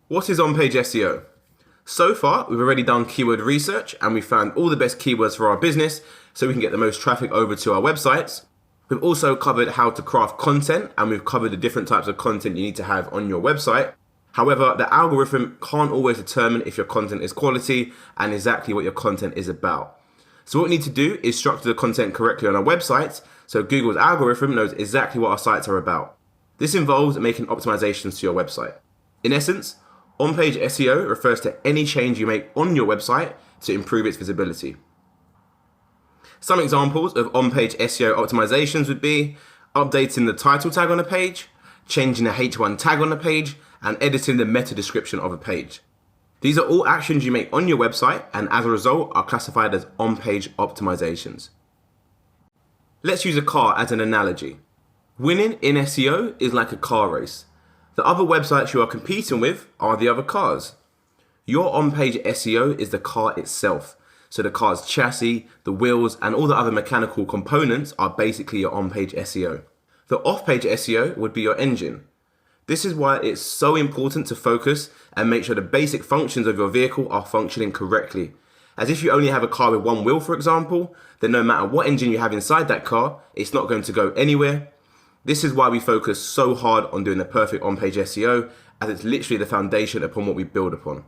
What is on-page SEO? So far, we've already done keyword research and we found all the best keywords for our business so we can get the most traffic over to our websites. We've also covered how to craft content and we've covered the different types of content you need to have on your website. However, the algorithm can't always determine if your content is quality and exactly what your content is about. So what we need to do is structure the content correctly on our websites so Google's algorithm knows exactly what our sites are about. This involves making optimizations to your website. In essence, on-page SEO refers to any change you make on your website to improve its visibility. Some examples of on-page SEO optimizations would be updating the title tag on a page, changing the H1 tag on a page, and editing the meta description of a page. These are all actions you make on your website and as a result are classified as on-page optimizations. Let's use a car as an analogy. Winning in SEO is like a car race. The other websites you are competing with are the other cars. Your on-page SEO is the car itself. So the car's chassis, the wheels, and all the other mechanical components are basically your on-page SEO. The off-page SEO would be your engine. This is why it's so important to focus and make sure the basic functions of your vehicle are functioning correctly. As if you only have a car with one wheel, for example, then no matter what engine you have inside that car, it's not going to go anywhere. This is why we focus so hard on doing the perfect on-page SEO, as it's literally the foundation upon what we build upon.